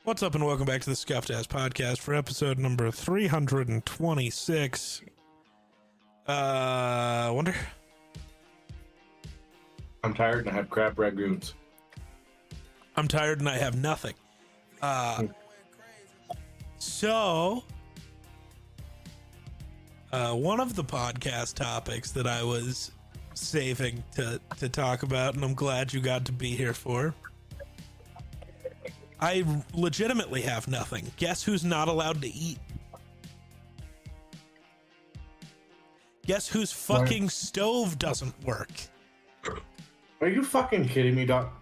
What's up, and welcome back to the Scuffed Ass Podcast for episode number 326. Wonder? I'm tired and I have crab ragoons. I'm tired and I have nothing. So, one of the podcast topics that I was saving to talk about, and I'm glad you got to be here for, I legitimately have nothing. Guess who's not allowed to eat? Guess whose fucking stove doesn't work? Are you fucking kidding me, Doc?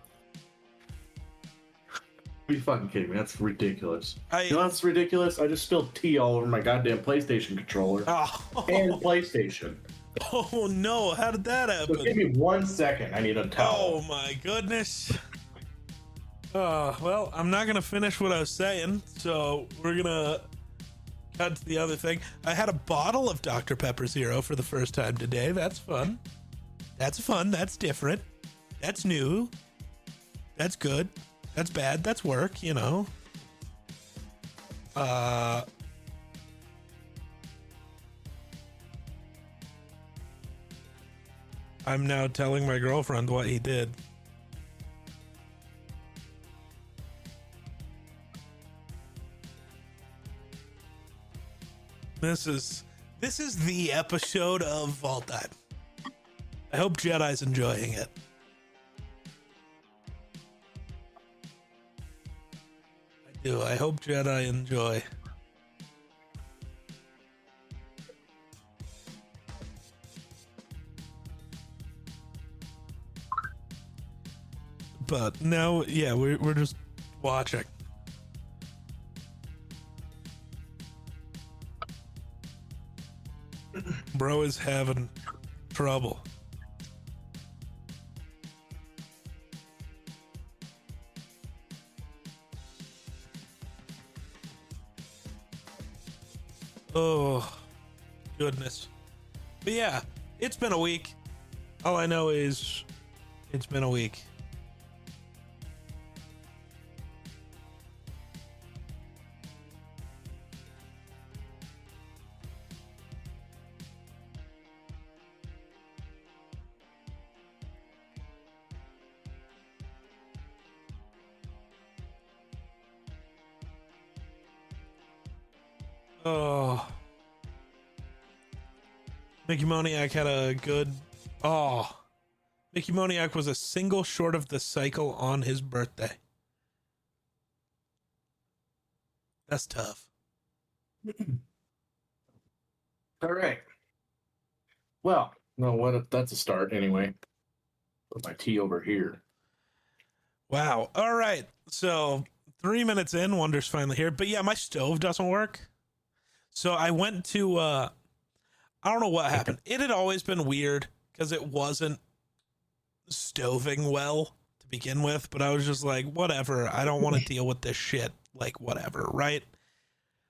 Are you fucking kidding me? That's ridiculous. You know what's ridiculous? I just spilled tea all over my goddamn PlayStation controller and PlayStation. Oh no, how did that happen? So give me 1 second. I need a towel. Oh my goodness. Well, I'm not gonna finish what I was saying, so we're gonna cut to the other thing. I had a bottle of Dr. Pepper Zero for the first time today. That's fun. That's fun. That's different. That's new. That's good. That's bad. That's work, you know. I'm now telling my girlfriend what he did. This is the episode of Vault Time. I hope Jedi's enjoying it. I do. I hope Jedi enjoy. But now, yeah, we're just watching. Bro is having trouble. Oh, goodness. But yeah, it's been a week. All I know is it's been a week. Oh, Mickey Moniak had a good. Oh, Mickey Moniak was a single short of the cycle on his birthday. That's tough. All right. Well, no, what if that's a start anyway? Put my tea over here. Wow. All right. So 3 minutes in, Wonder's finally here. But yeah, my stove doesn't work. So I went to, I don't know what happened. It had always been weird because it wasn't stoving well to begin with, but I was just like, whatever. I don't want to deal with this shit. Like, whatever, right?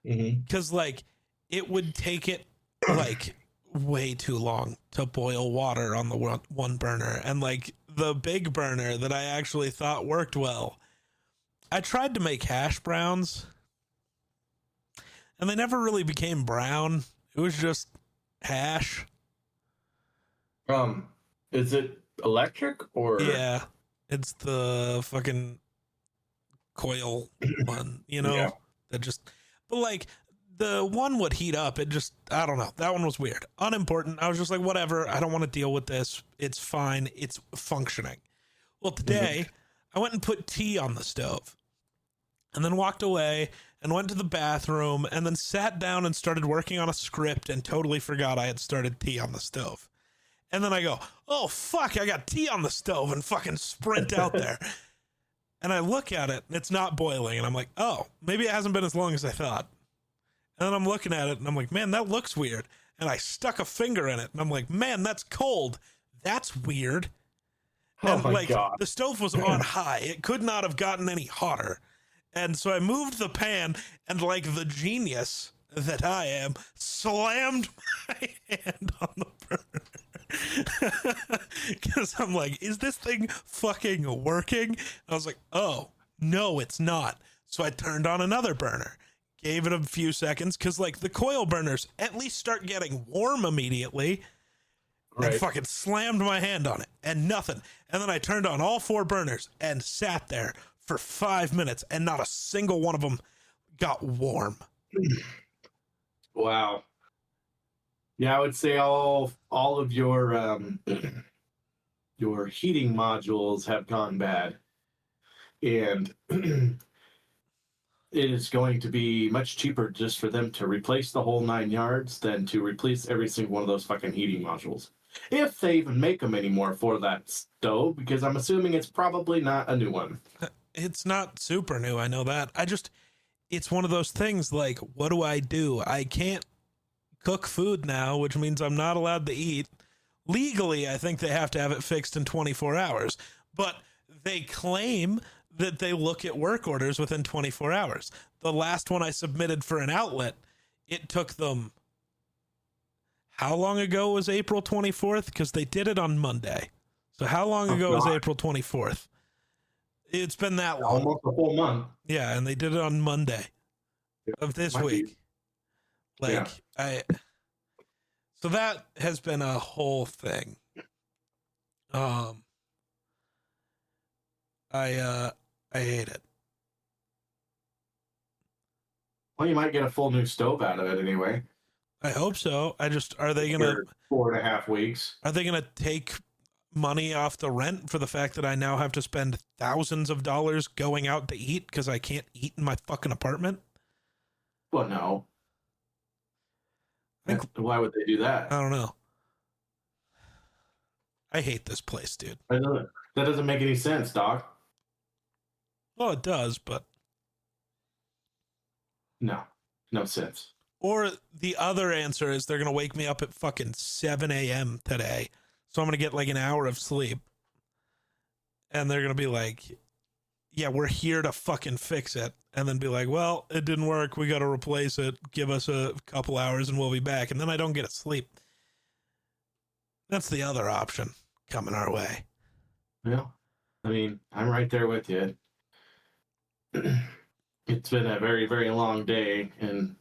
Because, like, it would take it, like, way too long to boil water on the one burner. And, like, the big burner that I actually thought worked well, I tried to make hash browns, and they never really became brown. It was just hash. Is it electric or? Yeah, it's the fucking coil one, you know? Yeah. That just, but like the one would heat up. It just, I don't know. That one was weird. Unimportant. I was just like, whatever. I don't want to deal with this. It's fine. It's functioning. Well, today I went and put tea on the stove and then walked away and went to the bathroom and then sat down and started working on a script and totally forgot I had started tea on the stove. And then I go, oh, fuck, I got tea on the stove, and fucking sprint out there. And I look at it and it's not boiling. And I'm like, oh, maybe it hasn't been as long as I thought. And then I'm looking at it and I'm like, man, that looks weird. And I stuck a finger in it and I'm like, man, that's cold. That's weird. Oh And my like God. the stove was on high. It could not have gotten any hotter. And so I moved the pan and like the genius that I am, slammed my hand on the burner. Because I'm like, is this thing fucking working? And I was like, oh, no, it's not. So I turned on another burner, gave it a few seconds, because like the coil burners at least start getting warm immediately. Right. And fucking slammed my hand on it and nothing. And then I turned on all 4 burners and sat there for 5 minutes, and not a single one of them got warm. Wow. Yeah, I would say all of your your heating modules have gone bad, and it is going to be much cheaper just for them to replace the whole 9 yards than to replace every single one of those fucking heating modules. If they even make them anymore for that stove, because I'm assuming it's probably not a new one. It's not super new, I know that. It's one of those things like, what do? I can't cook food now, which means I'm not allowed to eat. Legally, I think they have to have it fixed in 24 hours, but they claim that they look at work orders within 24 hours. The last one I submitted for an outlet, it took them... How long ago was April 24th? Because they did it on Monday. So how long ago was April 24th? It's been that long. Almost a whole month. Yeah, and they did it on Monday of this week. Like, yeah. So that has been a whole thing. I hate it. Well, you might get a full new stove out of it anyway. I hope so. Are they gonna 4.5 weeks? Are they gonna take money off the rent for the fact that I now have to spend thousands of dollars going out to eat because I can't eat in my fucking apartment? Well, no. Why would they do that? I don't know. I hate this place, dude. That doesn't make any sense, Doc. Well, it does, but no sense. Or the other answer is they're going to wake me up at fucking 7 a.m. today. So I'm going to get like an hour of sleep. And they're going to be like, yeah, we're here to fucking fix it. And then be like, well, it didn't work. We got to replace it. Give us a couple hours and we'll be back. And then I don't get to sleep. That's the other option coming our way. Well, I mean, I'm right there with you. It's been a very, very long day, and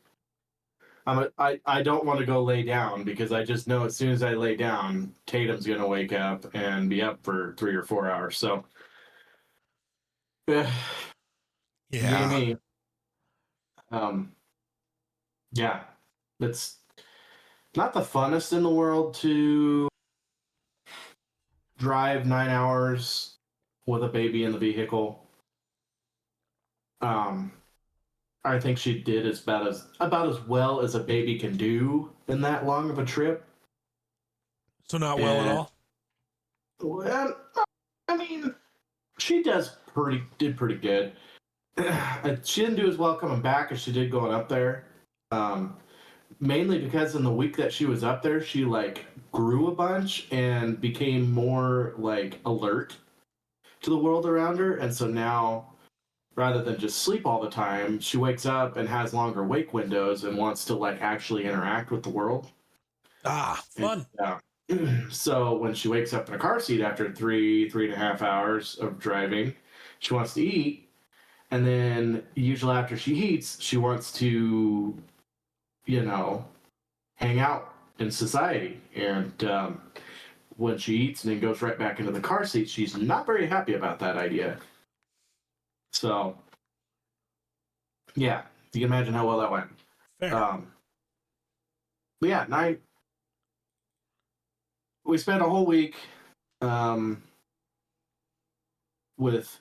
I don't want to go lay down because I just know as soon as I lay down, Tatum's going to wake up and be up for 3 or 4 hours. So, yeah. Me. Yeah, it's not the funnest in the world to drive 9 hours with a baby in the vehicle. I think she did about as well as a baby can do in that long of a trip. So not well at all? Well, I mean, she did pretty good. She didn't do as well coming back as she did going up there. Mainly because in the week that she was up there, she like grew a bunch and became more like alert to the world around her. And so now, rather than just sleep all the time, she wakes up and has longer wake windows and wants to like actually interact with the world. Fun. So when she wakes up in a car seat after 3.5 hours of driving, she wants to eat. And then usually after she eats, she wants to, hang out in society. And when she eats and then goes right back into the car seat, she's not very happy about that idea. So, yeah, you can imagine how well that went. Fair. Yeah, we spent a whole week with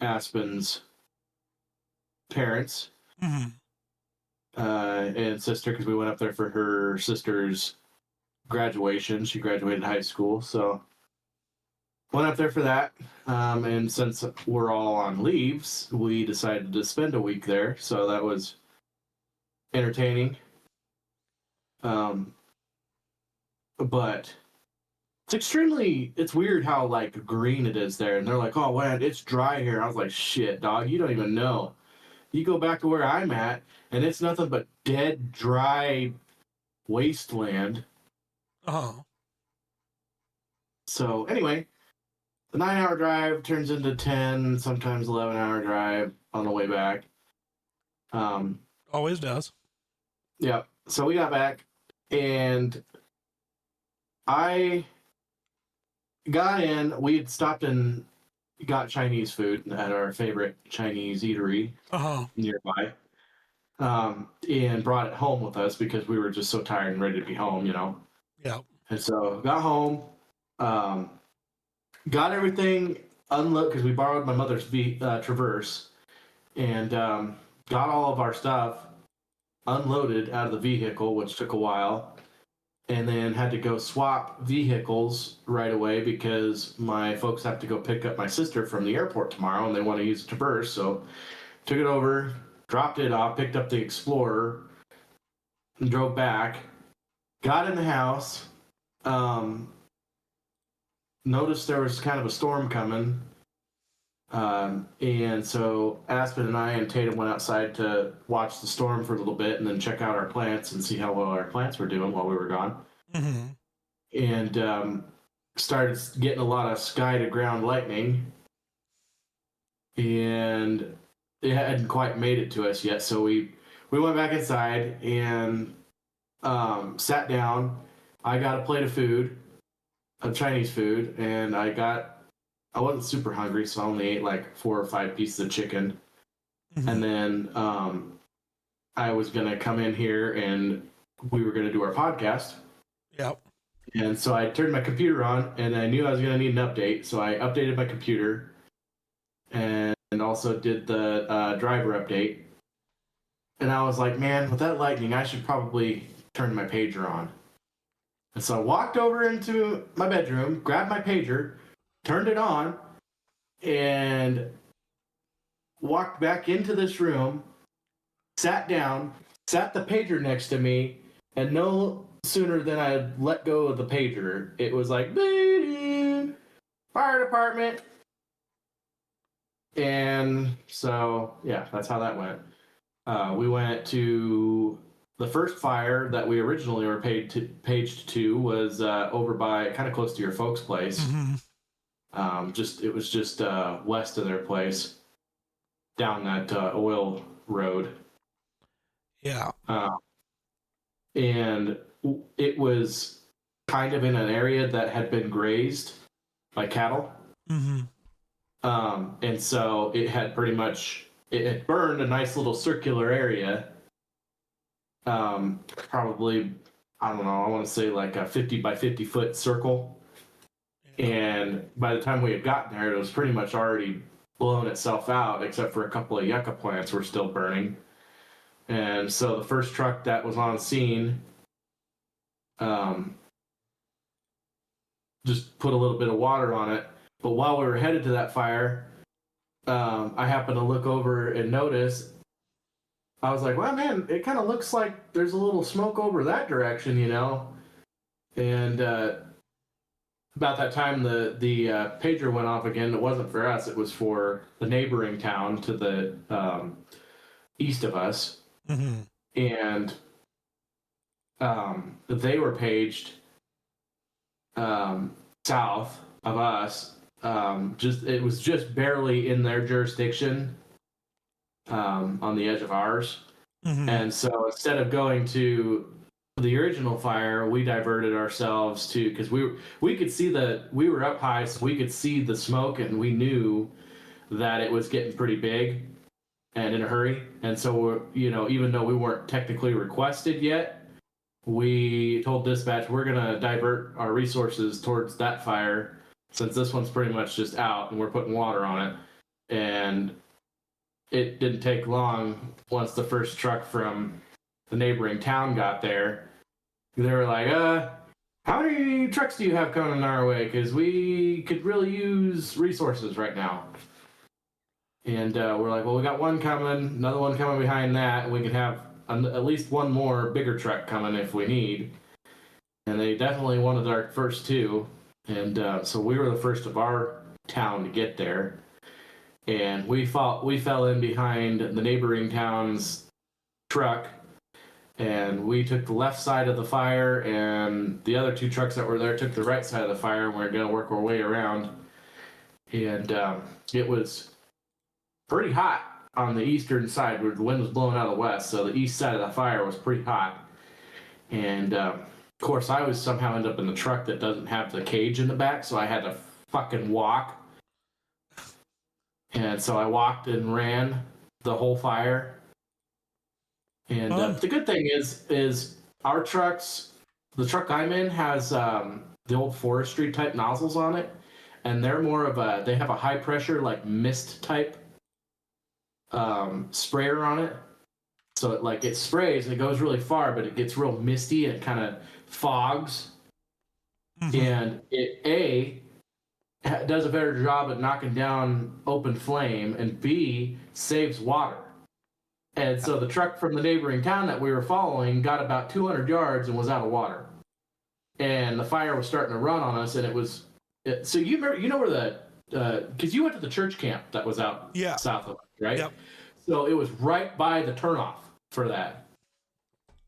Aspen's parents and sister, because we went up there for her sister's graduation. She graduated high school, so went up there for that. And since we're all on leaves, we decided to spend a week there, so that was entertaining. But it's weird how like green it is there, and they're like, oh man, it's dry here. I was like, shit, dog, you don't even know. You go back to where I'm at, and it's nothing but dead, dry wasteland. Oh. So anyway, the 9-hour drive turns into 10, sometimes 11-hour drive on the way back. Always does. Yeah. So we got back, and I got in. We had stopped and got Chinese food at our favorite Chinese eatery nearby, and brought it home with us because we were just so tired and ready to be home, Yeah. And so got home, got everything unloaded because we borrowed my mother's Traverse, and got all of our stuff unloaded out of the vehicle, which took a while, and then had to go swap vehicles right away because my folks have to go pick up my sister from the airport tomorrow, and they want to use the Traverse. So took it over, dropped it off, picked up the Explorer, and drove back. Got in the house. Noticed there was kind of a storm coming. And so Aspen and I and Tatum went outside to watch the storm for a little bit and then check out our plants and see how well our plants were doing while we were gone. Mm-hmm. And started getting a lot of sky to ground lightning. And it hadn't quite made it to us yet. So we went back inside and sat down. I got a plate of food, of Chinese food, and I wasn't super hungry, so I only ate like 4 or 5 pieces of chicken. Mm-hmm. And then I was going to come in here and we were going to do our podcast. Yep. And so I turned my computer on and I knew I was going to need an update. So I updated my computer and also did the driver update. And I was like, man, with that lightning, I should probably turn my pager on. And so I walked over into my bedroom, grabbed my pager, turned it on, and walked back into this room, sat down, sat the pager next to me, and no sooner than I let go of the pager, it was like, fire department. And so, yeah, that's how that went. We went to the first fire that we originally were paged to was over by kind of close to your folks' place. Mm-hmm. It was just west of their place, down that oil road. Yeah. And it was kind of in an area that had been grazed by cattle. Mm-hmm. And so it had it had burned a nice little circular area. Probably, I don't know, I want to say like a 50 by 50 foot circle. And by the time we had gotten there, it was pretty much already blown itself out, except for a couple of yucca plants were still burning. And so the first truck that was on scene just put a little bit of water on it. But while we were headed to that fire, I happened to look over and notice, I was like, well, man, it kind of looks like there's a little smoke over that direction, And about that time, the pager went off again. It wasn't for us. It was for the neighboring town to the east of us. Mm-hmm. And they were paged south of us. It was just barely in their jurisdiction on the edge of ours. Mm-hmm. And so instead of going to the original fire, we diverted ourselves to, because we could see we were up high, so we could see the smoke, and we knew that it was getting pretty big and in a hurry. And so even though we weren't technically requested yet, we told dispatch we're gonna divert our resources towards that fire since this one's pretty much just out and we're putting water on it. And it didn't take long once the first truck from the neighboring town got there. They were like, how many trucks do you have coming our way? Because we could really use resources right now. And we're like, well, we got one coming, another one coming behind that, and we can have at least one more bigger truck coming if we need. And they definitely wanted our first two. And so we were the first of our town to get there. And we fell in behind the neighboring town's truck. And we took the left side of the fire, and the other two trucks that were there took the right side of the fire, and we we're going to work our way around. and it was pretty hot on the eastern side where the wind was blowing out of the west. So the east side of the fire was pretty hot. And of course, I was somehow end up in the truck that doesn't have the cage in the back, so I had to fucking walk. And so I walked and ran the whole fire. And the good thing is our trucks, the truck I'm in has the old forestry type nozzles on it, and they're more of they have a high pressure like mist type sprayer on it. So it sprays and it goes really far, but it gets real misty and it kind of fogs. Mm-hmm. And it does a better job at knocking down open flame, and B, saves water. And so the truck from the neighboring town that we were following got about 200 yards and was out of water. And the fire was starting to run on us, and so you remember, you know where because you went to the church camp that was out south of us, right? Yep. So it was right by the turnoff for that.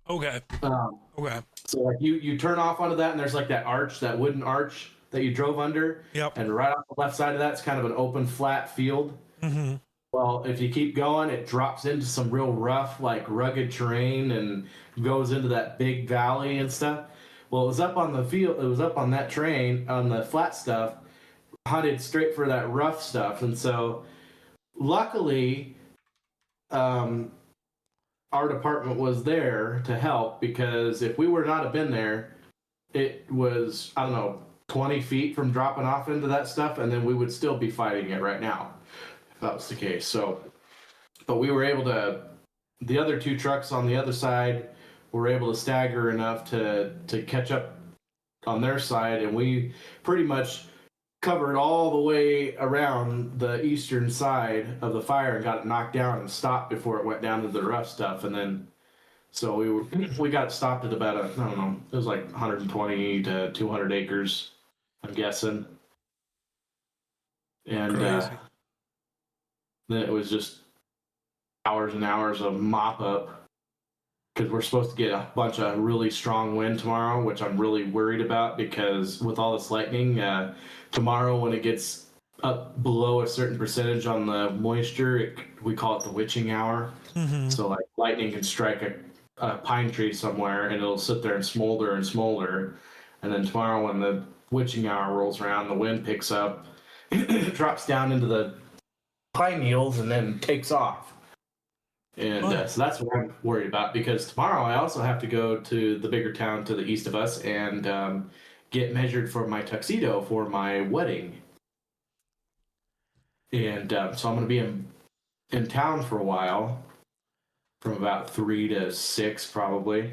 Okay. Okay. So like you turn off onto that, and there's like that arch, that wooden arch that you drove under. Yep. And right off the left side of that's kind of an open, flat field. Mm-hmm. Well, if you keep going, it drops into some real rough, like rugged terrain, and goes into that big valley and stuff. Well, it was up on the field. It was up on that terrain on the flat stuff, hunted straight for that rough stuff, and so luckily, our department was there to help, because if we were not have been there, it was, I don't know, 20 feet from dropping off into that stuff, and then we would still be fighting it right now if that was the case. So, but we were able to, the other two trucks on the other side were able to stagger enough to catch up on their side, and we pretty much covered all the way around the eastern side of the fire and got it knocked down and stopped before it went down to the rough stuff. And then so we got it stopped at about I don't know, it was like 120 to 200 acres, I'm guessing. And then it was just hours and hours of mop up, because we're supposed to get a bunch of really strong wind tomorrow, which I'm really worried about, because with all this lightning, tomorrow when it gets up below a certain percentage on the moisture, we call it the witching hour. Mm-hmm. So like lightning can strike a pine tree somewhere, and it'll sit there and smolder and smolder. And then tomorrow when the witching hour rolls around, the wind picks up, it drops down into the pine needles, and then takes off. And so that's what I'm worried about, because tomorrow I also have to go to the bigger town to the east of us and get measured for my tuxedo for my wedding. And so I'm going to be in town for a while, from about 3 to 6 probably.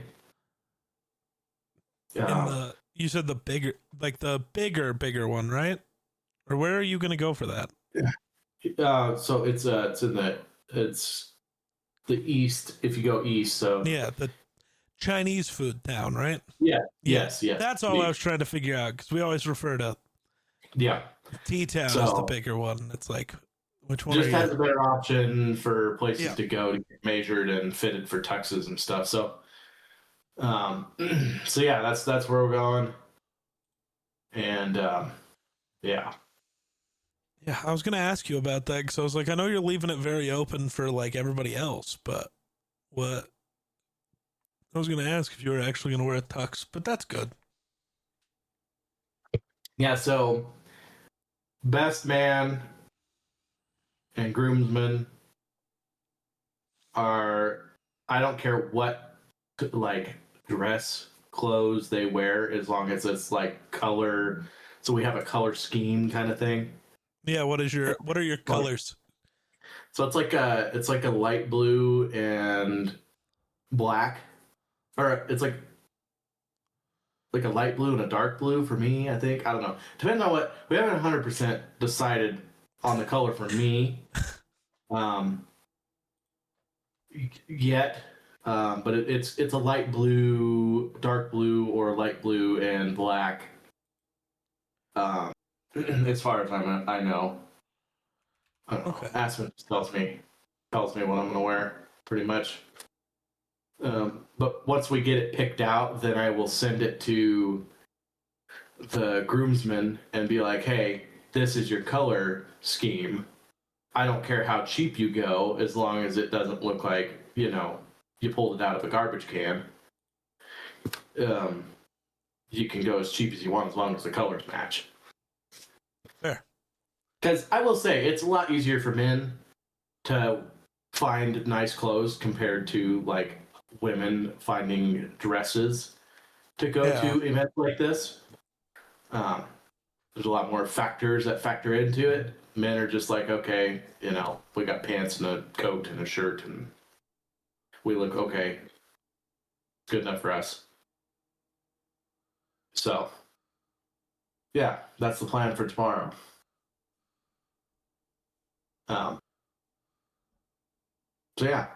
You said the bigger one, right? Or where are you going to go for that? Yeah. So it's the east, if you go east. So yeah, the Chinese food town, right? Yeah. Yes. That's all I was trying to figure out, because we always refer to T-town as the bigger one. It's like, which one? Just has a better option for places to go to get measured and fitted for tuxes and stuff. So, so yeah, that's where we're going. And yeah. Yeah, I was going to ask you about that, because I was like, I know you're leaving it very open for like everybody else, but what? I was going to ask if you were actually going to wear a tux, but that's good. Yeah, so best man and groomsmen are, I don't care what like dress clothes they wear, as long as it's like color. So we have a color scheme kind of thing. Yeah, what are your colors? So it's like a light blue and black, or it's like a light blue and a dark blue for me, I think. I don't know. Depending on what, we haven't 100% decided on the color for me yet. But it's a light blue, dark blue, or light blue and black. As far as I know. Okay. Aspen tells me what I'm gonna wear, pretty much. But once we get it picked out, then I will send it to the groomsmen and be like, hey, this is your color scheme. I don't care how cheap you go, as long as it doesn't look like, you know, you pulled it out of a garbage can. You can go as cheap as you want, as long as the colors match. Fair. Because I will say, it's a lot easier for men to find nice clothes compared to, like, women finding dresses to go to events like this. There's a lot more factors that factor into it. Men are just like, okay, you know, we got pants and a coat and a shirt and we look okay. Good enough for us. So, yeah, that's the plan for tomorrow. So yeah,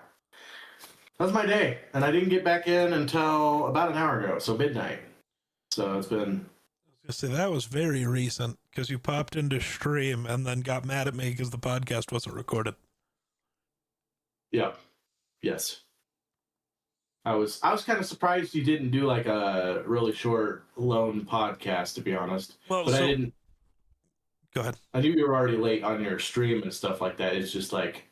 that's my day. And I didn't get back in until about an hour ago, so midnight. So it's been... I was gonna say, that was very recent, because you popped into stream and then got mad at me because the podcast wasn't recorded. Yeah. Yes. I was kind of surprised you didn't do like a really short lone podcast, to be honest. Well, but I didn't. Go ahead. I knew you were already late on your stream and stuff like that. It's just like,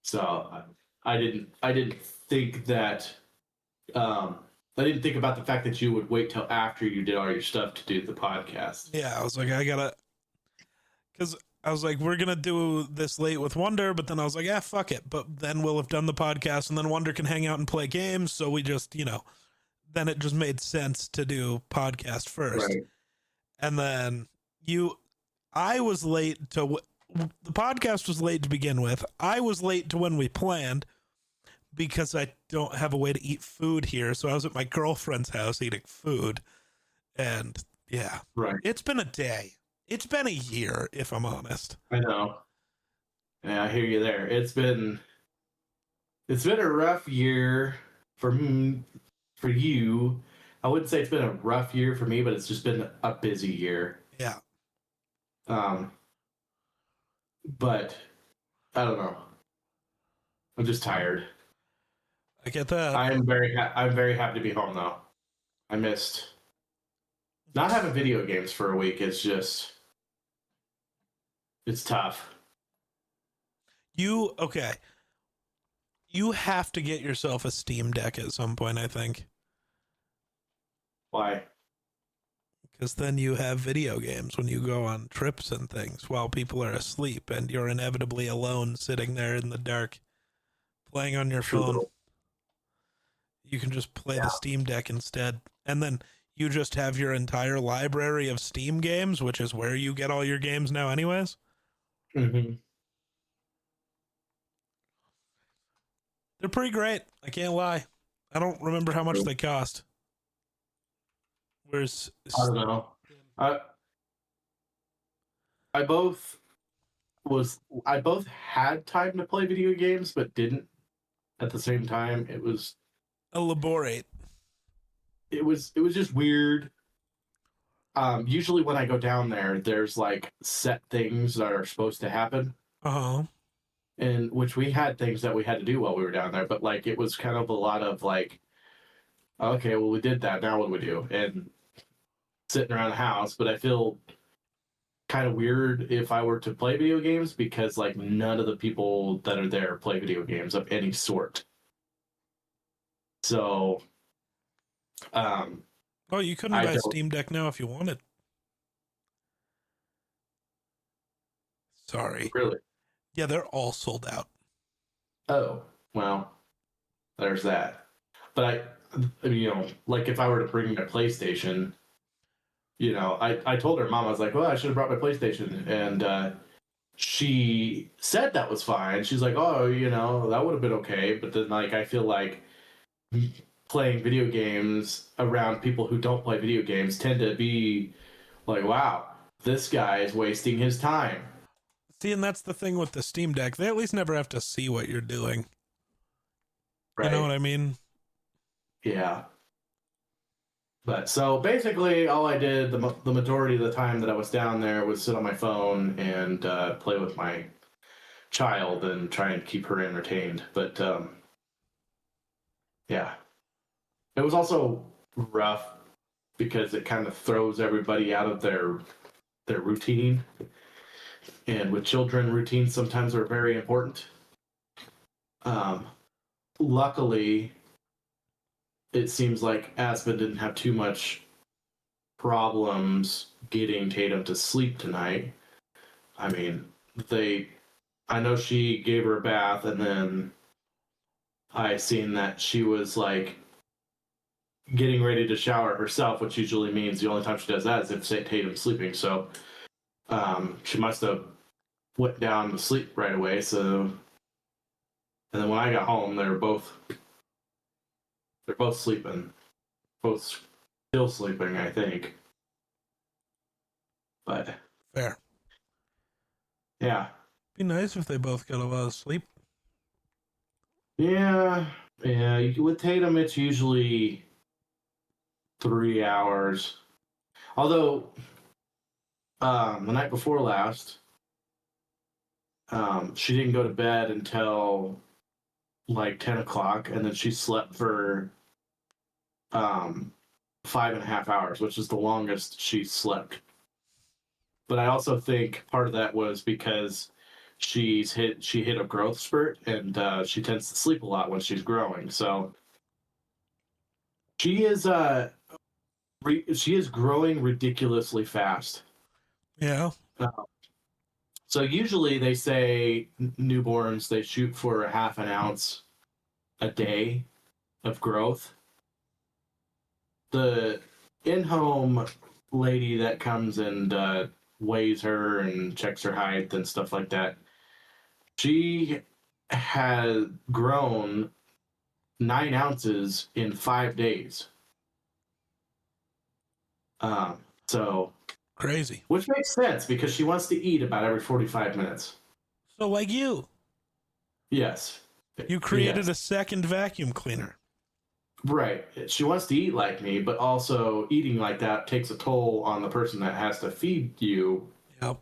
so I didn't think that. I didn't think about the fact that you would wait till after you did all your stuff to do the podcast. Yeah, I was like, because I was like, we're going to do this late with Wonder, but then I was like, fuck it. But then we'll have done the podcast and then Wonder can hang out and play games. So we just, you know, then it just made sense to do podcast first. Right. And then I was late to, the podcast was late to begin with. I was late to when we planned because I don't have a way to eat food here. So I was at my girlfriend's house eating food. And yeah, right. It's been a day. It's been a year, if I'm honest. I know. Yeah, I hear you there. It's been a rough year for you. I wouldn't say it's been a rough year for me, but it's just been a busy year. Yeah. But I don't know. I'm just tired. I get that. I'm very happy to be home though. I missed not having video games for a week. It's tough. Okay. You have to get yourself a Steam Deck at some point, I think. Why? Because then you have video games when you go on trips and things while people are asleep and you're inevitably alone sitting there in the dark playing on your phone. You can just play the Steam Deck instead. And then you just have your entire library of Steam games, which is where you get all your games now anyways. Mm-hmm. They're pretty great. I can't lie. I don't remember how much they cost. Where's I don't know. I both had time to play video games, but didn't at the same time. It was elaborate. It was just weird. Usually when I go down there, there's like set things that are supposed to happen. Uh-huh. And which we had things that we had to do while we were down there, but like it was kind of a lot of like, okay, well we did that, now what do we do? And sitting around the house, but I feel kind of weird if I were to play video games because like none of the people that are there play video games of any sort. So you couldn't buy a Steam Deck now if you wanted. Sorry. Really? Yeah, they're all sold out. Oh, well, there's that. But like if I were to bring a PlayStation, I told her mom, I was like, well, I should have brought my PlayStation. And she said that was fine. She's like, oh, that would have been okay. But then like, I feel like playing video games around people who don't play video games tend to be like, wow, this guy is wasting his time. See, and that's the thing with the Steam Deck. They at least never have to see what you're doing. Right. You know what I mean? Yeah. But so basically all I did the majority of the time that I was down there was sit on my phone and play with my child and try and keep her entertained. But yeah. It was also rough because it kind of throws everybody out of their their routine. And with children, routines sometimes are very important. Um, Luckily, it seems like Aspen didn't have too much problems getting Tatum to sleep tonight. I mean, I know she gave her a bath, and then I seen that she was like getting ready to shower herself, which usually means the only time she does that is if Tatum's sleeping. So she must have went down to sleep right away. So, and then when I got home, they're both sleeping, both still sleeping, I think. But Fair. yeah, Be nice if they both got a lot of sleep. yeah. With Tatum, it's usually 3 hours. Although the night before last, she didn't go to bed until like 10 o'clock, and then she slept for 5.5 hours, which is the longest she slept. But I also think part of that was because she hit a growth spurt, and she tends to sleep a lot when she's growing. So she is she is growing ridiculously fast. Yeah. So usually they say newborns, they shoot for a half an ounce a day of growth. The in-home lady that comes and weighs her and checks her height and stuff like that, she has grown 9 ounces in 5 days. So Crazy. which makes sense because she wants to eat about every 45 minutes. So like you. Yes. You created Yes. a second vacuum cleaner. Right. She wants to eat like me, but also eating like that takes a toll on the person that has to feed you. Yep.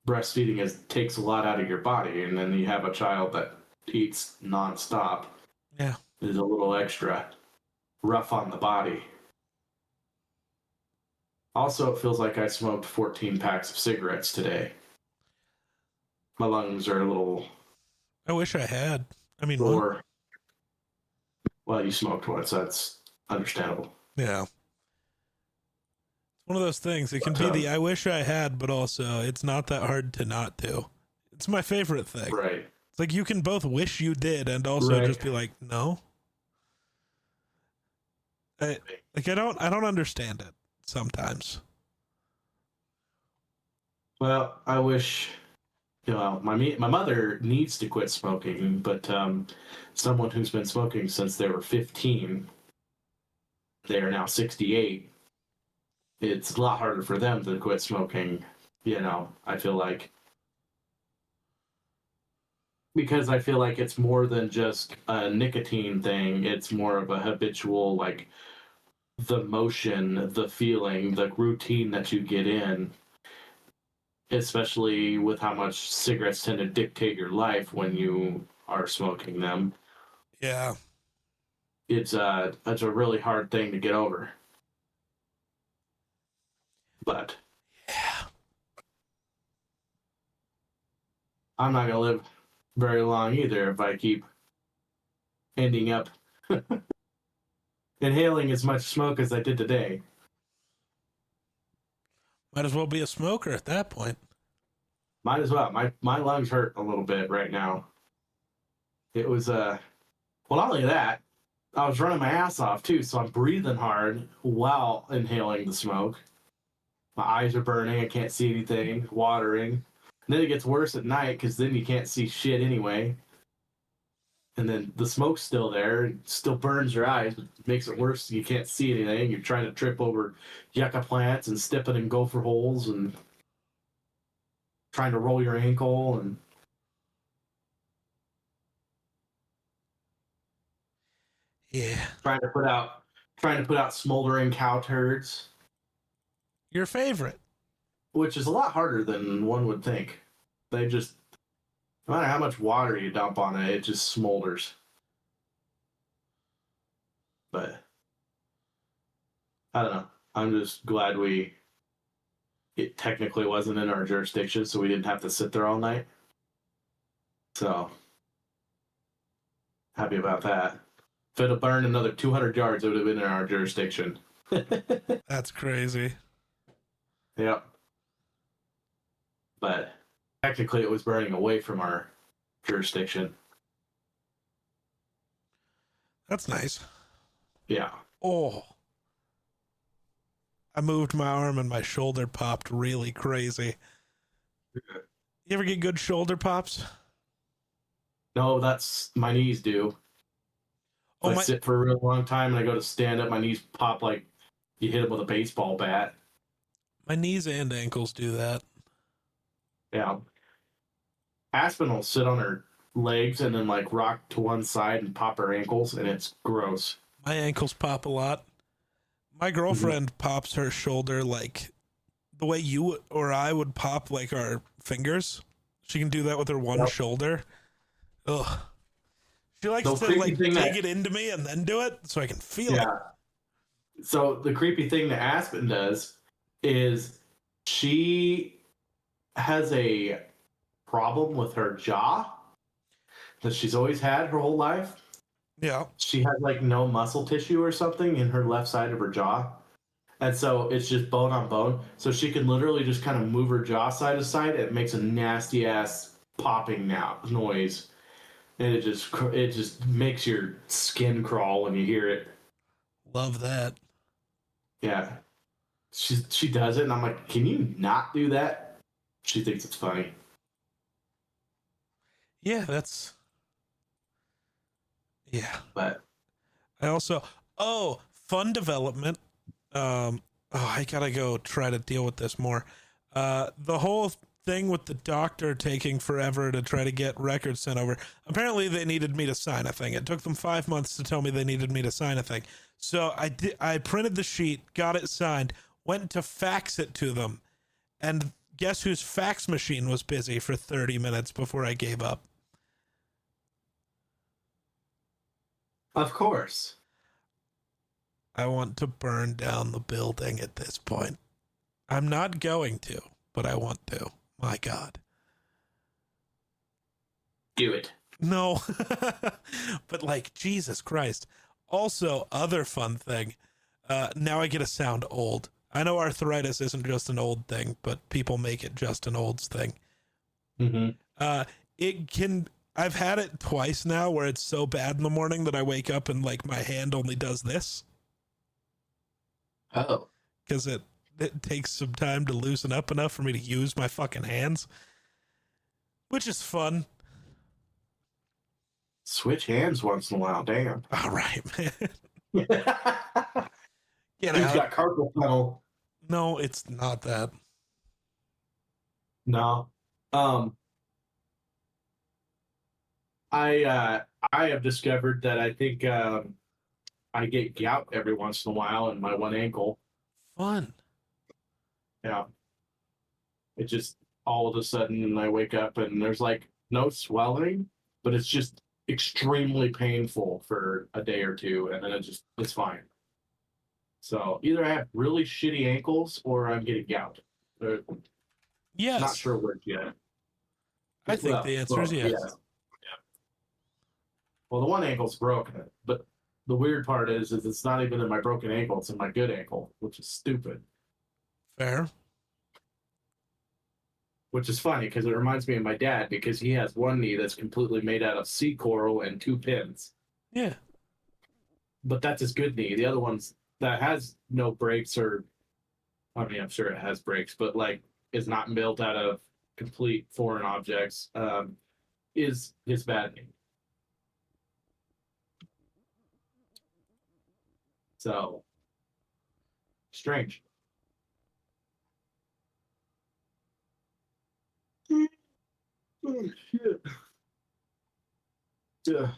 Breastfeeding takes a lot out of your body, and then you have a child that eats nonstop. Yeah. Is a little extra rough on the body. Also, it feels like I smoked 14 packs of cigarettes today. My lungs are a little I wish I had. I mean, sore. Well, you smoked one, so that's understandable. yeah. It's one of those things. It can be the I wish I had, but also it's not that hard to not do. It's my favorite thing. Right. It's like you can both wish you did and also Right. just be like, no. I don't understand it sometimes. Well, I wish. My mother needs to quit smoking, but someone who's been smoking since they were 15, they are now 68. It's a lot harder for them to quit smoking. I feel like, because I feel like it's more than just a nicotine thing. It's more of a habitual, like the motion, the feeling, the routine that you get in. Especially with how much cigarettes tend to dictate your life when you are smoking them. Yeah. It's a really hard thing to get over. But Yeah. I'm not gonna live very long either if I keep ending up inhaling as much smoke as I did today. Might as well be a smoker at that point. Might as well. My lungs hurt a little bit right now. It was well, not only that, I was running my ass off too, so I'm breathing hard while inhaling the smoke. My eyes are burning, I can't see anything, watering. And then it gets worse at night because then you can't see shit anyway. And then the smoke's still there, it still burns your eyes, but makes it worse. You can't see anything. You're trying to trip over yucca plants and stepping in gopher holes and trying to roll your ankle and Yeah. trying to put out smoldering cow turds, Your favorite. which is a lot harder than one would think. They just, no matter how much water you dump on it, it just smolders. But I don't know. I'm just glad it technically wasn't in our jurisdiction, so we didn't have to sit there all night. So happy about that. If it had burned another 200 yards, it would have been in our jurisdiction. That's crazy. Yep. But technically, it was burning away from our jurisdiction. That's nice. Yeah. Oh. I moved my arm and my shoulder popped really crazy. You ever get good shoulder pops? No, that's my knees do. I sit for a really long time and I go to stand up, my knees pop like you hit them with a baseball bat. My knees and ankles do that. Yeah. Aspen will sit on her legs and then like rock to one side and pop her ankles, and it's gross. My ankles pop a lot. My girlfriend pops her shoulder like the way you or I would pop like our fingers. She can do that with her one shoulder. Ugh. She likes to like dig it into me and then do it so I can feel it. So the creepy thing that Aspen does is she has a problem with her jaw that she's always had her whole life. Yeah. She has like no muscle tissue or something in her left side of her jaw. And so it's just bone on bone. So she can literally just kind of move her jaw side to side. It makes a nasty ass popping noise. And it just makes your skin crawl when you hear it. Love that. Yeah. She does it and I'm like, can you not do that? She thinks it's funny. Yeah, yeah. But I also fun development. I gotta go try to deal with this more. The whole thing with the doctor taking forever to try to get records sent over. Apparently they needed me to sign a thing. It took them 5 months to tell me they needed me to sign a thing. So I printed the sheet, got it signed, went to fax it to them, and guess whose fax machine was busy for 30 minutes before I gave up? of course. I want to burn down the building at this point. I'm not going to, but I want to. My God. Do it. No. But like, Jesus Christ. Also, other fun thing. Now I get to sound old. I know arthritis isn't just an old thing, but people make it just an olds thing. I've had it twice now where it's so bad in the morning that I wake up and like my hand only does this. Oh. Because it takes some time to loosen up enough for me to use my fucking hands, which is fun. Switch hands once in a while, damn. All right, man. He's got carpal tunnel. No, it's not that. No. I have discovered that I think I get gout every once in a while in my one ankle. Fun. Yeah. It just all of a sudden I wake up and there's like no swelling, but it's just extremely painful for a day or two, and then it's fine. So either I have really shitty ankles or I'm getting gout. Yes. Not sure which yet. I think the answer is yes. Yeah. Well, the one ankle's broken, but the weird part is it's not even in my broken ankle, it's in my good ankle, which is stupid. Fair. Which is funny because it reminds me of my dad, because he has one knee that's completely made out of sea coral and 2 pins. Yeah. But that's his good knee. The other one's that has no breaks, or I mean, I'm sure it has breaks, but like is not built out of complete foreign objects, is his bad knee. So strange. Oh shit. Yeah.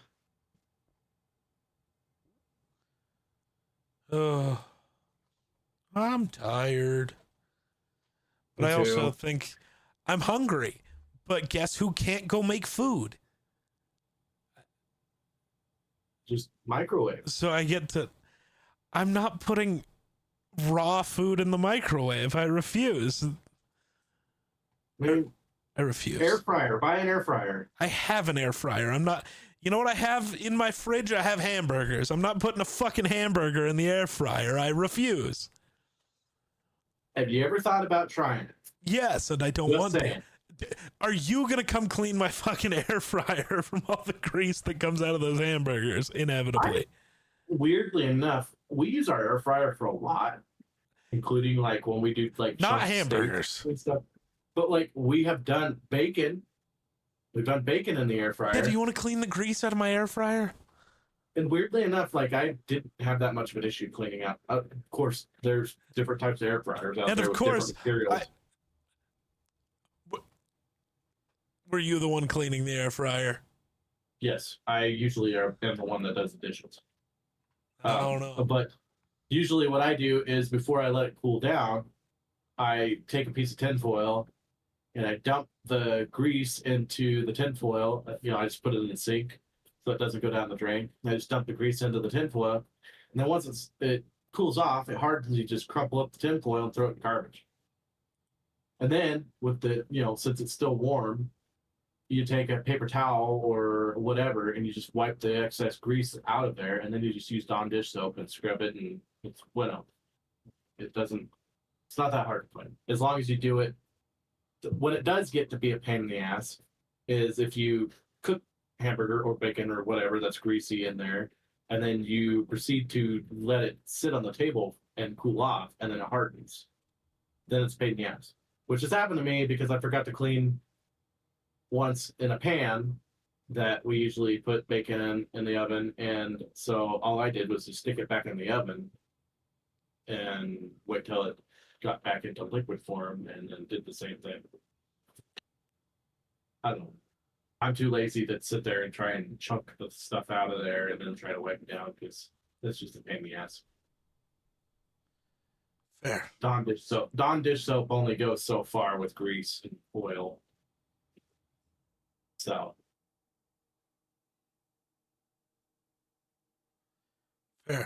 I'm tired. But I also think I'm hungry. But guess who can't go make food? Just microwave. So I'm not putting raw food in the microwave. I refuse. I mean, I refuse. air fryer. Buy an air fryer. I have an air fryer. I'm not. You know what I have in my fridge? I have hamburgers. I'm not putting a fucking hamburger in the air fryer. I refuse. Have you ever thought about trying it? Yes, and I don't Just want saying. to. Are you gonna come clean my fucking air fryer from all the grease that comes out of those hamburgers? Inevitably. Weirdly enough, we use our air fryer for a lot, including like when we do like Not chunk hamburgers. steaks and stuff. But like we have done bacon. We've done bacon in the air fryer. Yeah, do you want to clean the grease out of my air fryer? And weirdly enough, like I didn't have that much of an issue cleaning out. Of course, there's different types of air fryers out And there of with course, different materials. Were you the one cleaning the air fryer? Yes, I usually am the one that does the dishes. I don't know. But usually, what I do is before I let it cool down, I take a piece of tinfoil and I dump the grease into the tinfoil. I just put it in the sink so it doesn't go down the drain. I just dump the grease into the tinfoil, and then once it cools off, it hardens. You just crumple up the tinfoil and throw it in garbage. And then with the since it's still warm, you take a paper towel or whatever and you just wipe the excess grease out of there, and then you just use Dawn dish soap and scrub it, and it's it's not that hard to clean as long as you do it. When it does get to be a pain in the ass is if you cook hamburger or bacon or whatever that's greasy in there, and then you proceed to let it sit on the table and cool off, and then it hardens. Then it's a pain in the ass, which has happened to me because I forgot to clean once in a pan that we usually put bacon in the oven, and so all I did was just stick it back in the oven and wait till it got back into liquid form, and then did the same thing. I don't know. I'm too lazy to sit there and try and chunk the stuff out of there and then try to wipe it down because that's just a pain in the ass. Fair. Dawn dish soap only goes so far with grease and oil. So. Fair.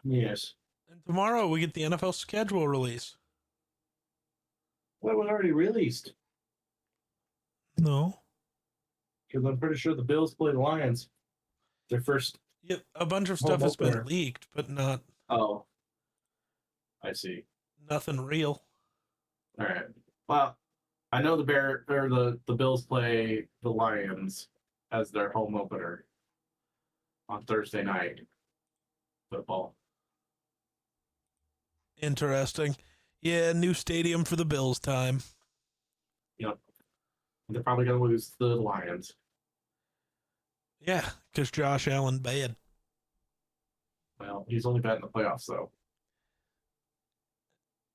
Yes. And tomorrow we get the NFL schedule release. Well, it was already released. No. Because I'm pretty sure the Bills play the Lions. Their first. Yeah, a bunch of stuff has been opener. leaked, but not. Oh. I see. Nothing real. All right. Well, I know the Bills play the Lions as their home opener on Thursday night football. Interesting. Yeah, new stadium for the Bills time. Yep. They're probably going to lose the Lions. Yeah, because Josh Allen bad. Well, he's only bad in the playoffs, though.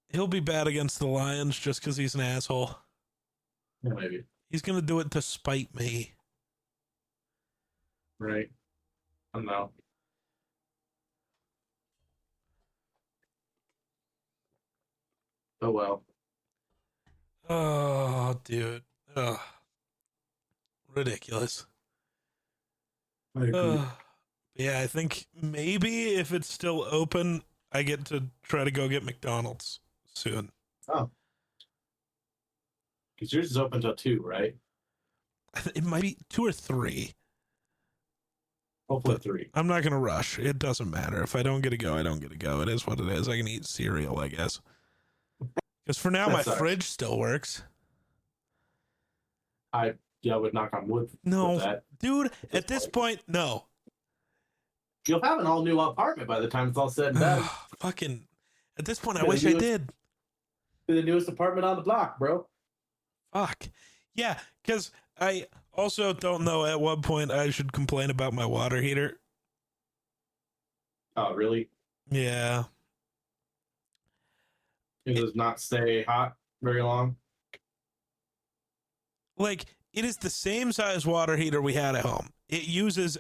He'll be bad against the Lions just because he's an asshole. Yeah, maybe. He's going to do it to spite me. Right? I don't know. Oh, well. Oh, dude. Ugh. Ridiculous. I agree. Yeah, I think maybe if it's still open, I get to try to go get McDonald's soon. Oh. Because yours is open till 2, right? It might be 2 or 3. Hopefully But 3. I'm not going to rush. It doesn't matter. If I don't get to go, I don't get to go. It is what it is. I can eat cereal, I guess. Because for now, That my sucks. fridge still works. I would knock on wood. No, with that. dude, at this point, no. You'll have an all new apartment by the time it's all said and done. Fucking, at this point, I Yeah, wish you I would- did. Be the newest apartment on the block, bro. Fuck. Yeah, because I also don't know at what point I should complain about my water heater. Oh, really? Yeah. It does not stay hot very long. Like, it is the same size water heater we had at home. It uses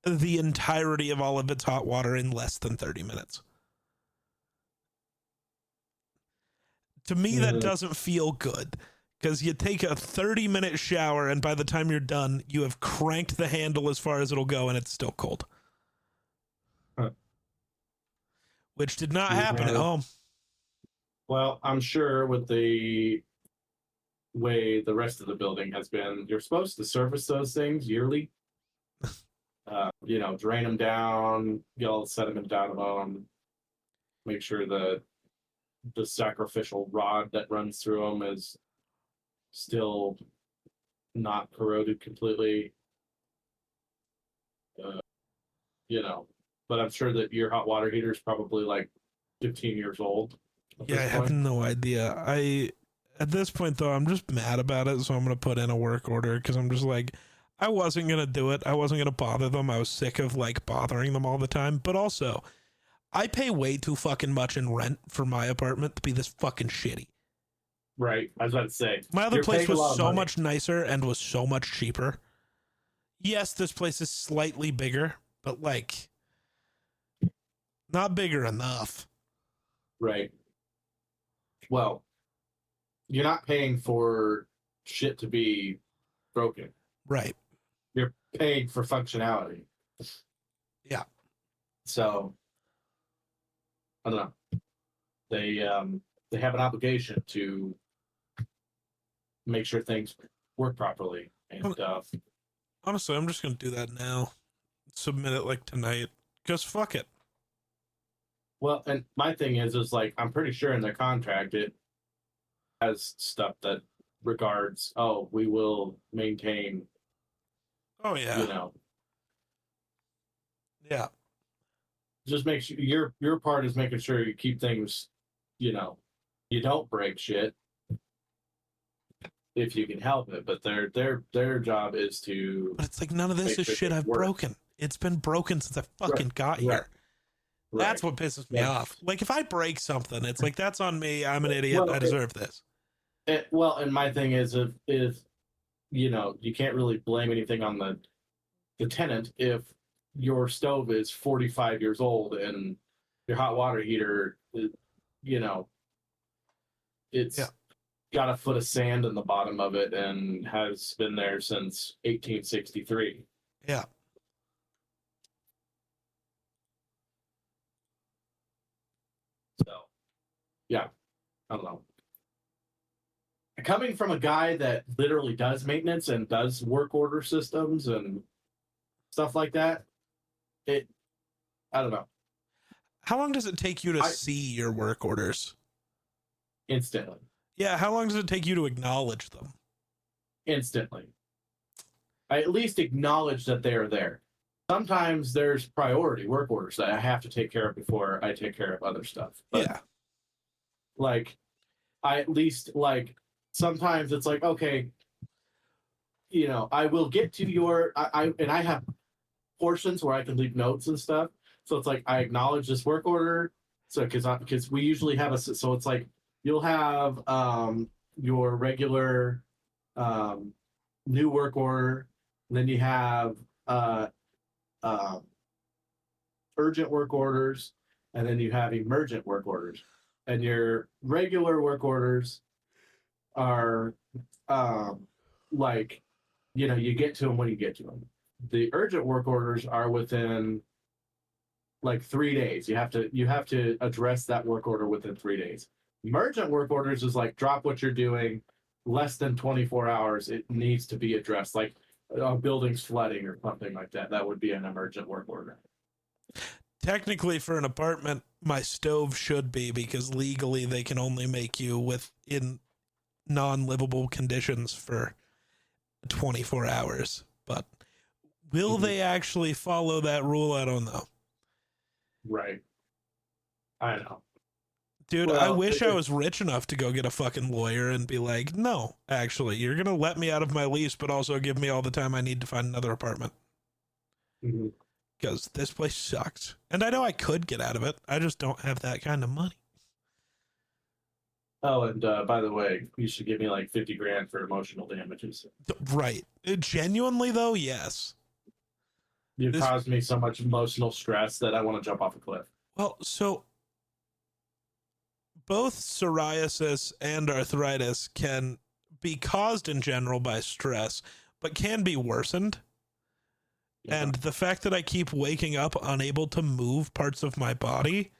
the entirety of all of its hot water in less than 30 minutes. To me, that doesn't feel good. Because you take a 30-minute shower, and by the time you're done, you have cranked the handle as far as it'll go, and it's still cold. Huh. which did not happen at home. Well, I'm sure with the way the rest of the building has been, you're supposed to service those things yearly. Drain them down, get all the sediment out of them, make sure the sacrificial rod that runs through them is still not corroded completely. But I'm sure that your hot water heater is probably like 15 years old. Yeah, I have no idea. At this point though, I'm just mad about it, so I'm gonna put in a work order because I'm just like, I wasn't gonna do it. I wasn't gonna bother them. I was sick of like bothering them all the time. But also, I pay way too fucking much in rent for my apartment to be this fucking shitty. Right. I was about to say. My other place was so much nicer and was so much cheaper. Yes, this place is slightly bigger, but like not bigger enough. Right. Well, you're not paying for shit to be broken. Right. You're paying for functionality. Yeah. So I don't know. They have an obligation to make sure things work properly. And honestly, I'm just gonna do that now. Submit it like tonight. Because fuck it. Well, and my thing is like, I'm pretty sure in their contract it has stuff that regards, we will maintain. Oh yeah. Yeah. Just make sure your part is making sure you keep things, you don't break shit if you can help it. But their job is to. But it's like none of this is shit I've broken. It's been broken since I fucking got here. Right. That's what pisses me off. Like if I break something, it's like that's on me. I'm an idiot. Well, I deserve this. And my thing is if you can't really blame anything on the tenant if your stove is 45 years old and your hot water heater, it's got a foot of sand in the bottom of it and has been there since 1863. Yeah. So, yeah, I don't know. Coming from a guy that literally does maintenance and does work order systems and stuff like that, I don't know. How long does it take you to see your work orders? Instantly. Yeah, how long does it take you to acknowledge them? Instantly. I at least acknowledge that they are there. Sometimes there's priority work orders that I have to take care of before I take care of other stuff. But, yeah. Like, I at least, like, sometimes it's like, okay, I will get to your, I have portions where I can leave notes and stuff. So it's like, I acknowledge this work order. So, because we usually have so it's like, you'll have your regular new work order, and then you have urgent work orders, and then you have emergent work orders. And your regular work orders are you get to them when you get to them. The urgent work orders are within like 3 days. You have to address that work order within 3 days. Emergent work orders is like, drop what you're doing, less than 24 hours, it needs to be addressed. Like a building's flooding or something like that. That would be an emergent work order. Technically, for an apartment, my stove should be, because legally they can only make you in non-livable conditions for 24 hours. But will they actually follow that rule? I don't know. Right. I know. Dude, well, I wish I was rich enough to go get a fucking lawyer and be like, no, actually, you're going to let me out of my lease, but also give me all the time I need to find another apartment. Because this place sucks. And I know I could get out of it. I just don't have that kind of money. Oh, and by the way, you should give me like 50 grand for emotional damages. Right. Genuinely, though, yes. You've caused me so much emotional stress that I want to jump off a cliff. Well, so both psoriasis and arthritis can be caused in general by stress, but can be worsened. Yeah. And the fact that I keep waking up unable to move parts of my body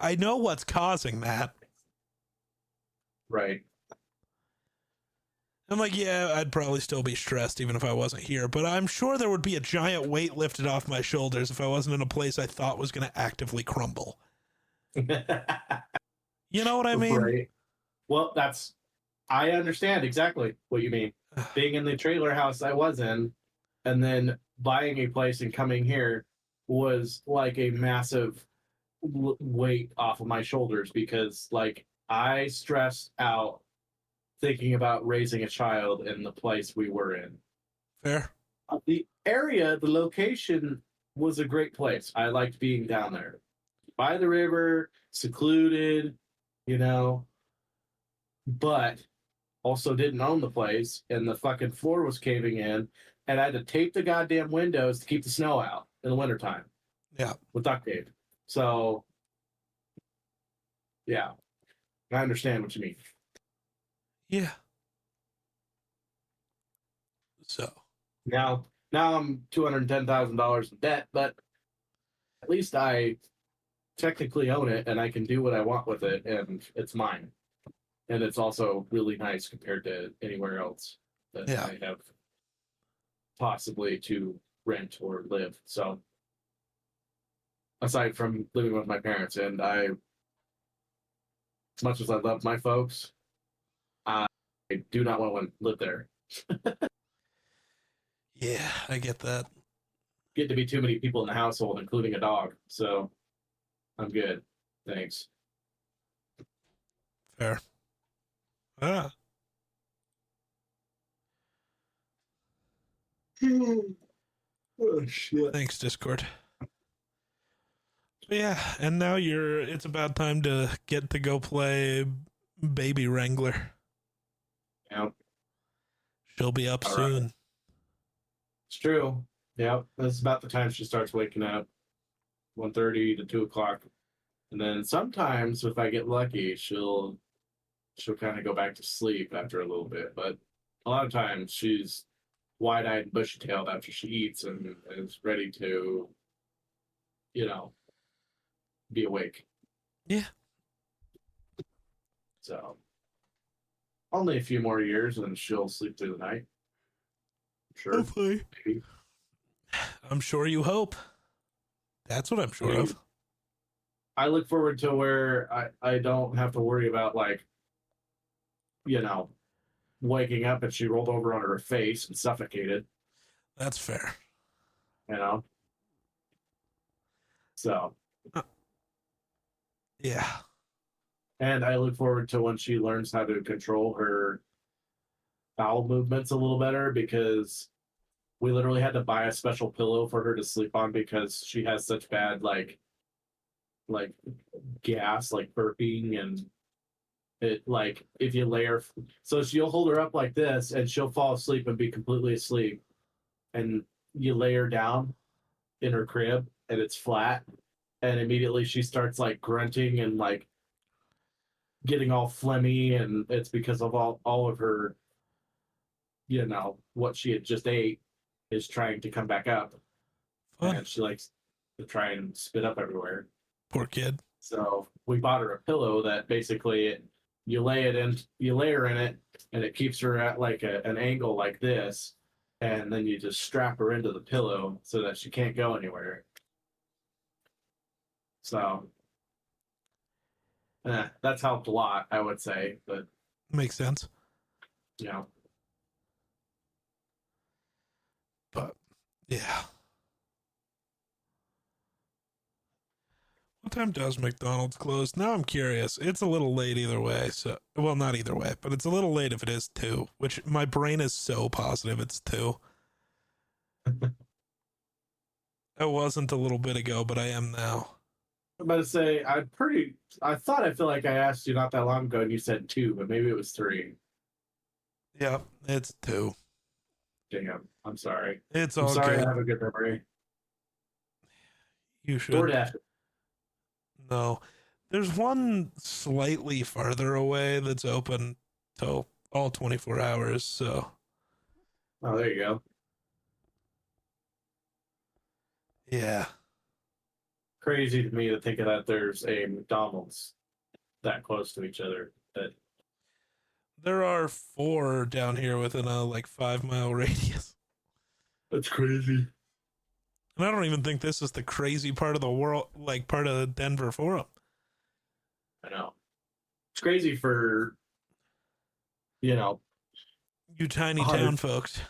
I know what's causing that. Right. I'm like, yeah, I'd probably still be stressed even if I wasn't here, but I'm sure there would be a giant weight lifted off my shoulders if I wasn't in a place I thought was going to actively crumble. You know what I mean? Right. Well, I understand exactly what you mean. Being in the trailer house I was in, and then buying a place and coming here was like a massive weight off of my shoulders because, like, I stressed out thinking about raising a child in the place we were in. Fair. The location was a great place. I liked being down there by the river, secluded, you know, but also didn't own the place, and the fucking floor was caving in, and I had to tape the goddamn windows to keep the snow out in the wintertime. Yeah. With duct tape. So, yeah, I understand what you mean. Yeah. So now I'm $210,000 in debt, but at least I technically own it and I can do what I want with it, and it's mine. And it's also really nice compared to anywhere else that I have possibly to rent or live. So aside from living with my parents, and as much as I love my folks, I do not want to live there. Yeah, I get that. Get to be too many people in the household, including a dog. So I'm good. Thanks. Fair. Ah. Oh, shit. Thanks, Discord. Yeah, and now it's about time to get to go play Baby Wrangler. Yeah. She'll be up soon. Right. It's true. Yeah, that's about the time she starts waking up. 1:30 to 2 o'clock. And then sometimes, if I get lucky, she'll kind of go back to sleep after a little bit. But a lot of times she's wide-eyed and bushy-tailed after she eats and is ready to, be awake. Yeah. So only a few more years and she'll sleep through the night. Sure. Hopefully. Maybe. I'm sure you hope. That's what I'm sure of. I look forward to where I don't have to worry about, like, waking up and she rolled over on her face and suffocated. That's fair. So. Yeah. And I look forward to when she learns how to control her bowel movements a little better, because we literally had to buy a special pillow for her to sleep on because she has such bad, like gas, like burping, and it, like, if you lay her, so she'll hold her up like this and she'll fall asleep and be completely asleep, and you lay her down in her crib and it's flat, and immediately she starts like grunting and like getting all phlegmy, and it's because of all of her, what she had just ate is trying to come back up. Fun. And she likes to try and spit up everywhere. Poor kid. So we bought her a pillow that basically you lay her in it, and it keeps her at like an angle like this, and then you just strap her into the pillow so that she can't go anywhere. So that's helped a lot, I would say, but makes sense. But yeah. What time does McDonald's close? Now I'm curious. It's a little late either way. So, well, not either way, but it's a little late if it is 2, which my brain is so positive it's 2. I wasn't a little bit ago, but I am now. I'm about to say, I feel like I asked you not that long ago and you said 2, but maybe it was 3. Yeah, it's 2. Damn, I'm sorry. It's all sorry good. I have a good memory. You should. DoorDash. No. There's one slightly farther away that's open till all 24 hours, so. Oh, there you go. Yeah. crazy to me to think of that there's a McDonald's that close to each other. That There are 4 down here within a like 5-mile radius. that's crazy. And I don't even think this is the crazy part of the world, like part of the Denver Forum. I know. It's crazy for, you know, You tiny 100 town folks.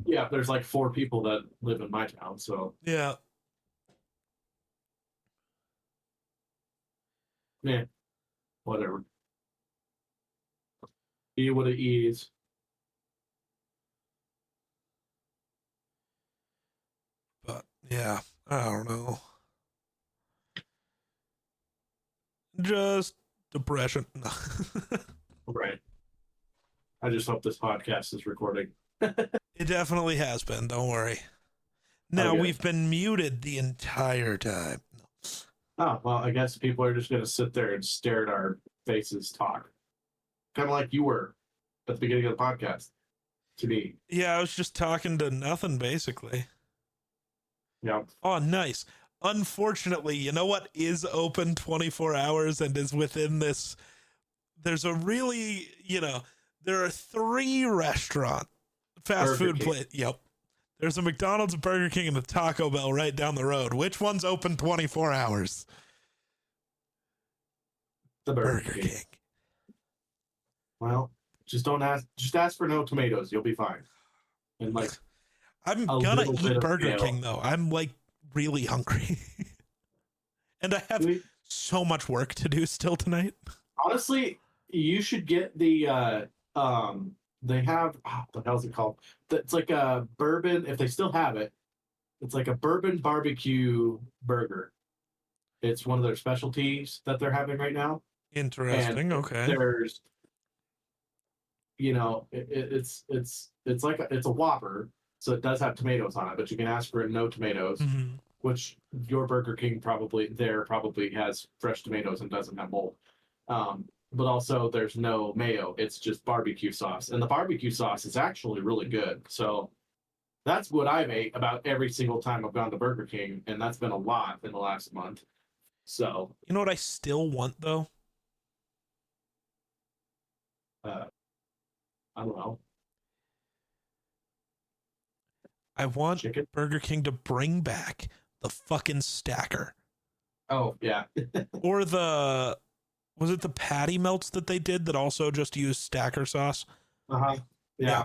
yeah, there's like 4 people that live in my town, so Yeah. yeah, whatever. Eat what it is. But yeah, I don't know. Just depression. No. Right. I just hope this podcast is recording. It definitely has been. Don't worry. Now Okay. we've been muted the entire time. Oh, well, I guess people are just going to sit there and stare at our faces talk. Kind of like you were at the beginning of the podcast to me. Yeah, I was just talking to nothing basically. Yeah. Oh, nice. Unfortunately, you know what is open 24 hours and is within this? There's a really, there are 3 restaurant fast Burger food King. place. Yep. There's a McDonald's, a Burger King, and a Taco Bell right down the road. Which one's open 24 hours? The Burger King. Well, just don't ask. Just ask for no tomatoes. You'll be fine. And like, I'm a gonna little bit eat of Burger mayo. King though. I'm like really hungry. And I have so much work to do still tonight. honestly, you should get the they have what the hell's it called? It's like a bourbon. If they still have it, it's like a bourbon barbecue burger. It's one of their specialties that they're having right now. Interesting. And Okay. there's, it's like it's a Whopper, so it does have tomatoes on it, but you can ask for no tomatoes, Mhm. which your Burger King probably has fresh tomatoes and doesn't have mold. But also there's no mayo; it's just barbecue sauce, and the barbecue sauce is actually really good. So that's what I've ate about every single time I've gone to Burger King, and that's been a lot in the last month. So You know what I still want though? I don't know, I want chicken. Burger King to bring back the fucking stacker. Oh yeah, Or was it the patty melts that they did that also just used stacker sauce? yeah.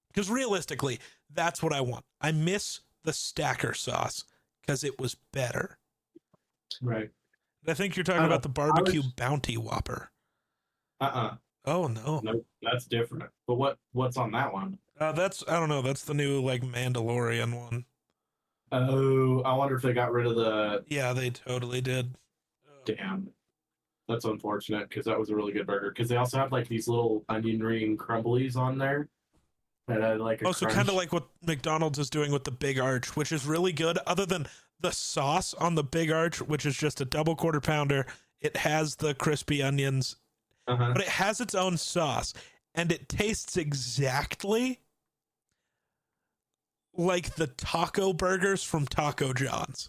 Because realistically, that's what I want. I miss the stacker sauce because it was better. Right. And I think you're talking about the barbecue bounty Whopper. Oh no. Nope, that's different. But what's on that one? I don't know. That's the new like Mandalorian one. Oh, I wonder if they got rid of the. Yeah, they totally did. Damn, that's unfortunate because that was a really good burger. Because they also have like these little onion ring crumblies on there that had like a Also, kind of like what McDonald's is doing with the Big Arch, which is really good. Other than the sauce on the Big Arch, which is just a double quarter pounder, it has the crispy onions, but it has its own sauce, and it tastes exactly like the taco burgers from Taco John's.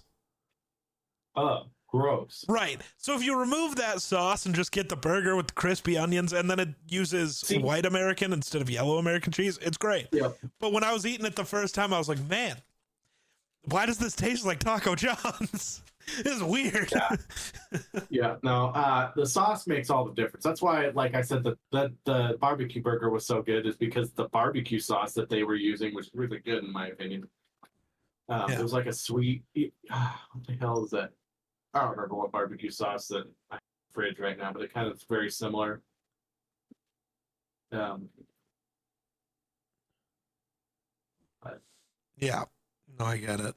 Oh, gross. Right. So if you remove that sauce and just get the burger with the crispy onions, and then it uses white American instead of yellow American cheese, it's great. Yep. But when I was eating it the first time, I was like, man, why does this taste like Taco John's? This is weird. Yeah. Yeah. No, the sauce makes all the difference. That's why, like I said, the barbecue burger was so good is because the barbecue sauce that they were using was really good in my opinion. It was like a sweet. What the hell is that? I don't remember what barbecue sauce that I have in the fridge right now, but it kind of is very similar. Yeah. No, I get it.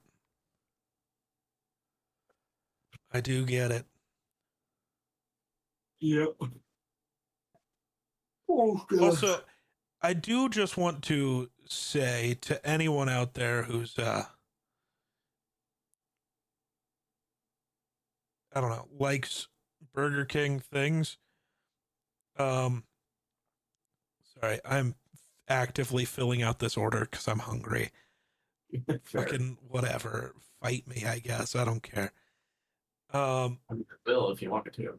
I do get it. Yep. Oh, God. Also, I do just want to say to anyone out there who's I don't know, likes Burger King things. Sorry, I'm actively filling out this order because I'm hungry. Fair. Fucking whatever. Fight me, I guess. I don't care. I mean, Bill, if you wanted to.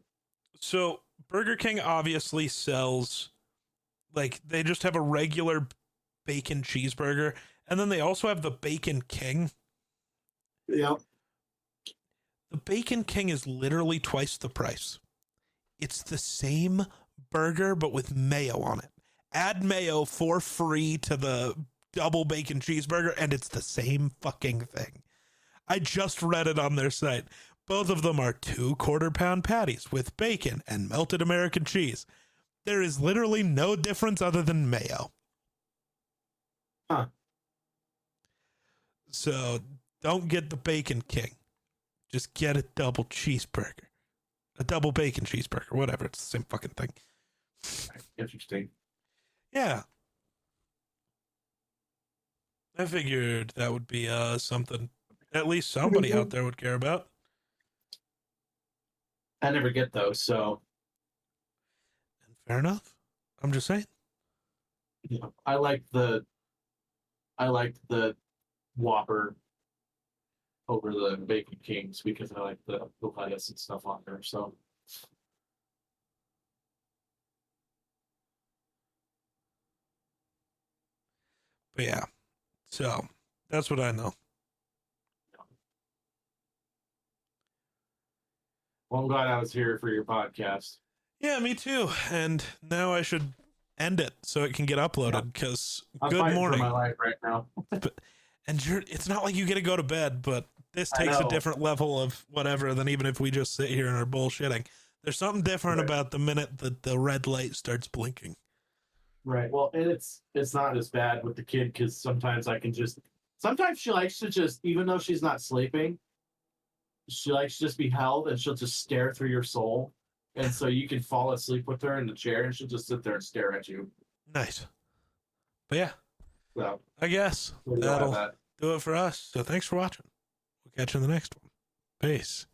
So Burger King obviously sells, like, they just have a regular bacon cheeseburger, and then they also have the Bacon King. Yep. The Bacon King is literally twice the price. It's the same burger, but with mayo on it. Add mayo for free to the double bacon cheeseburger, and it's the same fucking thing. I just read it on their site. Both of them are 2 quarter-pound patties with bacon and melted American cheese. There is literally no difference other than mayo. Huh. So don't get the Bacon King. Just get a double cheeseburger. A double bacon cheeseburger, whatever. It's the same fucking thing. Interesting. Yeah. I figured that would be something at least somebody out there would care about. I never get those, so And fair enough. I'm just saying. yeah. I like the Whopper over the Bacon Kings because I like the lettuce and stuff on there. So But yeah. So that's what I know. well, I'm glad I was here for your podcast. Yeah, me too. And now I should end it so it can get uploaded because I'm good fighting morning. for my life right now. And it's not like you get to go to bed, but this I takes a know. different level of whatever than even if we just sit here and are bullshitting. There's something different Right. about the minute that the red light starts blinking. Right. Well, and it's not as bad with the kid because sometimes sometimes she likes to just, even though she's not sleeping, she likes to just be held and she'll just stare through your soul. And so you can fall asleep with her in the chair and she'll just sit there and stare at you. Nice. But yeah, So I guess we'll go at that'll that. do it for us. So thanks for watching. We'll catch you in the next one. Peace.